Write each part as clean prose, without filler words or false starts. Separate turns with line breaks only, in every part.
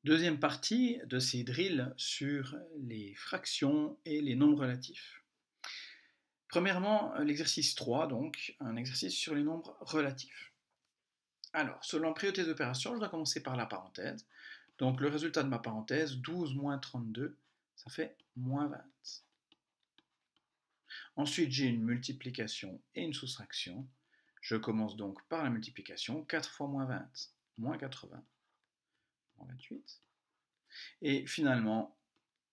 Deuxième partie de ces drills sur les fractions et les nombres relatifs. Premièrement, l'exercice 3, donc, un exercice sur les nombres relatifs. Alors, selon la priorité d'opération, je dois commencer par la parenthèse. Donc, le résultat de ma parenthèse, 12 moins 32, ça fait moins 20. Ensuite, j'ai une multiplication et une soustraction. Je commence donc par la multiplication, 4 fois moins 20, moins 80, moins 28. Et finalement,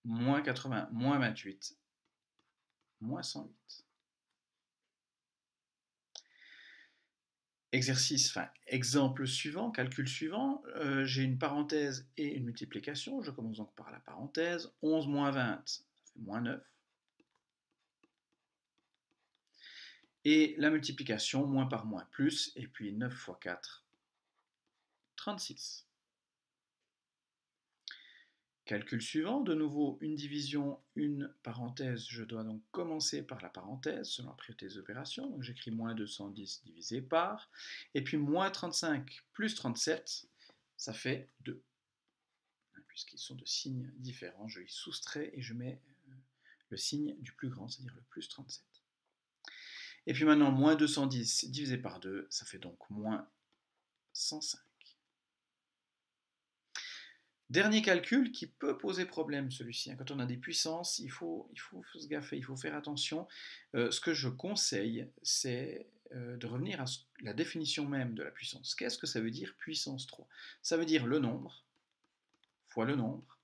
moins 80, moins 28, moins 108. Exemple suivant, calcul suivant, j'ai une parenthèse et une multiplication. Je commence donc par la parenthèse. 11 moins 20, ça fait moins 9. Et la multiplication, moins par moins, plus, et puis 9 fois 4, 36. Calcul suivant, de nouveau une division, une parenthèse. Je dois donc commencer par la parenthèse selon la priorité des opérations. Donc j'écris moins 210 divisé par, et puis moins 35 plus 37, ça fait 2. Puisqu'ils sont de signes différents, je les soustrais et je mets le signe du plus grand, c'est-à-dire le plus 37. Et puis maintenant, moins 210 divisé par 2, ça fait donc moins 105. Dernier calcul qui peut poser problème, celui-ci. Quand on a des puissances, il faut se gaffer, il faut faire attention. Ce que je conseille, c'est de revenir à la définition même de la puissance. Qu'est-ce que ça veut dire puissance 3? Ça veut dire le nombre fois le nombre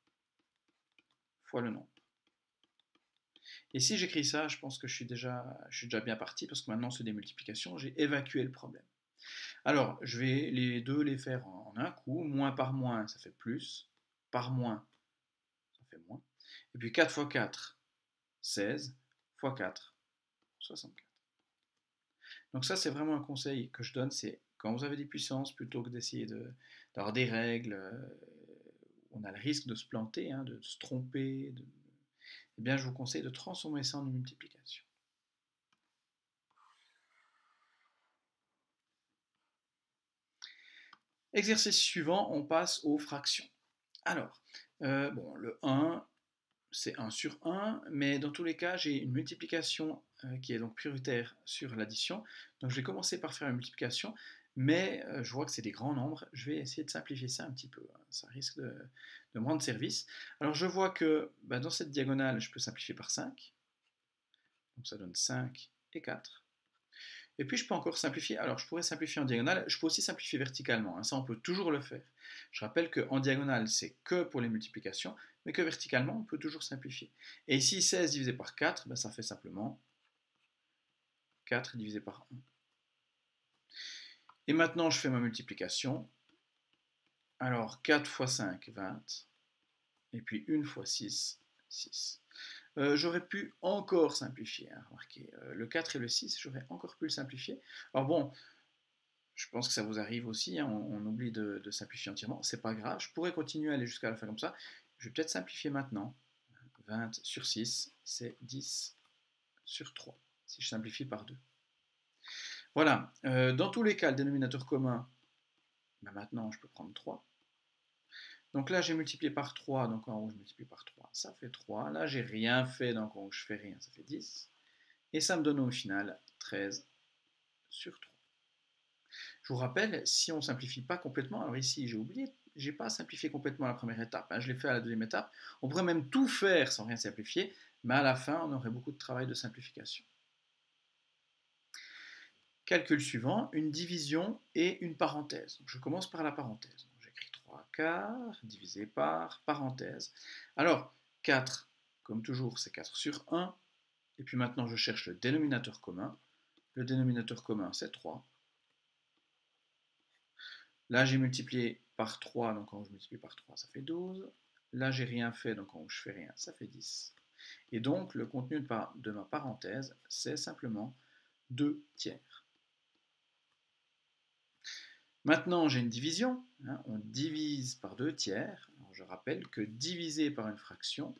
fois le nombre. Et si j'écris ça, je pense que je suis déjà bien parti, parce que maintenant c'est des multiplications, j'ai évacué le problème. Alors, je vais les deux les faire en un coup. Moins par moins, ça fait plus. Par moins, ça fait moins. Et puis 4 fois 4, 16. Fois 4, 64. Donc ça, c'est vraiment un conseil que je donne, c'est quand vous avez des puissances, plutôt que d'essayer d'avoir des règles, on a le risque de se planter, hein, de se tromper, eh bien je vous conseille de transformer ça en une multiplication. Exercice suivant, on passe aux fractions. Alors, le 1, c'est 1 sur 1, mais dans tous les cas, j'ai une multiplication qui est donc prioritaire sur l'addition. Donc je vais commencer par faire une multiplication, mais je vois que c'est des grands nombres. Je vais essayer de simplifier ça un petit peu, hein. Ça risque de me rendre service. Alors je vois que dans cette diagonale, je peux simplifier par 5. Donc ça donne 5 et 4. Et puis je peux encore simplifier. Alors je pourrais simplifier en diagonale, je peux aussi simplifier verticalement, hein. Ça on peut toujours le faire. Je rappelle qu'en diagonale c'est que pour les multiplications, mais que verticalement on peut toujours simplifier. Et ici 16 divisé par 4, ça fait simplement 4 divisé par 1. Et maintenant je fais ma multiplication. Alors 4 fois 5, 20. Et puis 1 fois 6, 6. J'aurais pu encore simplifier, hein, remarquez, le 4 et le 6, j'aurais encore pu le simplifier. Alors bon, je pense que ça vous arrive aussi, hein, on oublie de simplifier entièrement, c'est pas grave, je pourrais continuer à aller jusqu'à la fin comme ça. Je vais peut-être simplifier maintenant. 20 sur 6, c'est 10 sur 3, si je simplifie par 2. Voilà, dans tous les cas, le dénominateur commun, maintenant je peux prendre 3. Donc là j'ai multiplié par 3, donc en haut je multiplie par 3, ça fait 3. Là j'ai rien fait, donc en haut je fais rien, ça fait 10. Et ça me donne au final 13 sur 3. Je vous rappelle, si on ne simplifie pas complètement, alors ici j'ai oublié, j'ai pas simplifié complètement la première étape, hein, je l'ai fait à la deuxième étape. On pourrait même tout faire sans rien simplifier, mais à la fin on aurait beaucoup de travail de simplification. Calcul suivant, une division et une parenthèse. Donc je commence par la parenthèse. J'écris 3 quarts divisé par parenthèse. Alors 4, comme toujours, c'est 4 sur 1. Et puis maintenant je cherche le dénominateur commun. Le dénominateur commun c'est 3. Là, j'ai multiplié par 3, donc quand je multiplie par 3, ça fait 12. Là, j'ai rien fait, donc quand je fais rien, ça fait 10. Et donc, le contenu de ma parenthèse, c'est simplement 2 tiers. Maintenant, j'ai une division, hein, on divise par 2 tiers. Alors, je rappelle que diviser par une fraction,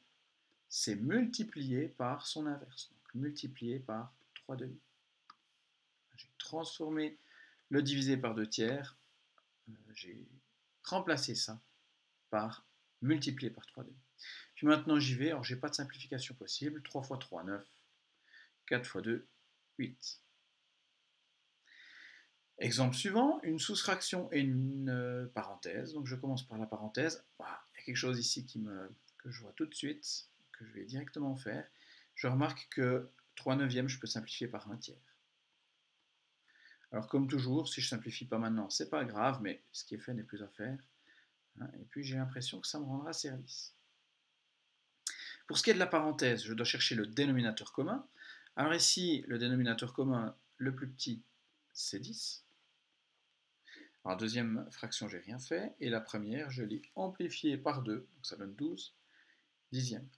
c'est multiplier par son inverse, donc multiplier par 3 demi. J'ai transformé le divisé par 2 tiers, j'ai remplacé ça par multiplié par 3 demi. Puis maintenant j'y vais, alors j'ai pas de simplification possible, 3 fois 3, 9, 4 fois 2, 8. Exemple suivant, une soustraction et une parenthèse. Donc je commence par la parenthèse. Voilà, il y a quelque chose ici que je vois tout de suite, que je vais directement faire. Je remarque que 3 neuvièmes, je peux simplifier par 1 tiers. Alors comme toujours, si je ne simplifie pas maintenant, c'est pas grave, mais ce qui est fait n'est plus à faire. Et puis j'ai l'impression que ça me rendra service. Pour ce qui est de la parenthèse, je dois chercher le dénominateur commun. Alors ici, le dénominateur commun, le plus petit, c'est 10. Alors, la deuxième fraction, j'ai rien fait. Et la première, je l'ai amplifiée par 2, donc ça donne 12 dixièmes.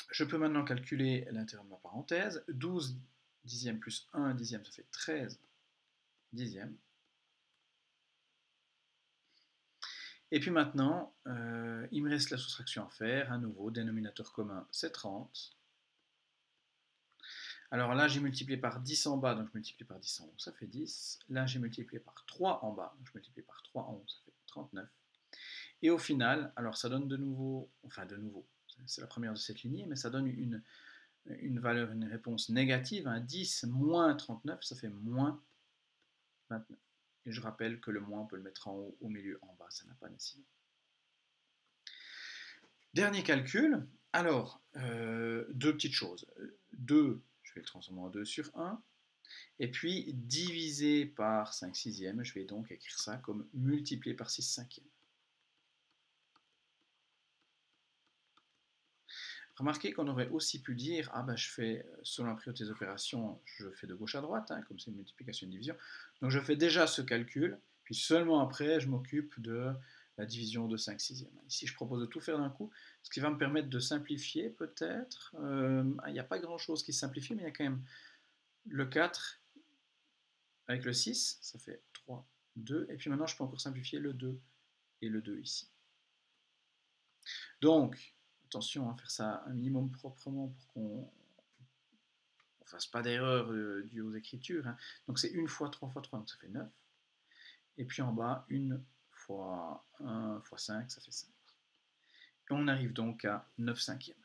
Je peux maintenant calculer l'intérieur de ma parenthèse. 12 dixièmes plus 1 dixième, ça fait 13 dixièmes. Et puis maintenant, il me reste la soustraction à faire. À nouveau, dénominateur commun, c'est 30. Alors là, j'ai multiplié par 10 en bas, donc je multiplie par 10 en haut, ça fait 10. Là, j'ai multiplié par 3 en bas, donc je multiplie par 3 en haut, ça fait 39. Et au final, alors ça donne de nouveau, c'est la première de cette lignée, mais ça donne une valeur, une réponse négative. 10 moins 39, ça fait moins 29. Et je rappelle que le moins, on peut le mettre en haut, au milieu, en bas, ça n'a pas d'incidence. Dernier calcul, alors, deux petites choses. 2, je vais le transformer en 2 sur 1. Et puis, divisé par 5 sixièmes, je vais donc écrire ça comme multiplié par 6 cinquièmes. Remarquez qu'on aurait aussi pu dire, ah ben je fais, selon la priorité des opérations, je fais de gauche à droite, comme c'est une multiplication et une division. Donc je fais déjà ce calcul, puis seulement après, je m'occupe de la division de 5 sixièmes. Ici, je propose de tout faire d'un coup, ce qui va me permettre de simplifier peut-être. Il n'y a pas grand-chose qui se simplifie, mais il y a quand même le 4 avec le 6, ça fait 3, 2. Et puis maintenant, je peux encore simplifier le 2 et le 2 ici. Donc, attention à faire ça un minimum proprement pour qu'on ne fasse pas d'erreur due aux écritures. Donc c'est 1 fois 3 fois 3, donc ça fait 9. Et puis en bas, 1 fois 1 fois 5, ça fait 5. Et on arrive donc à 9 cinquièmes.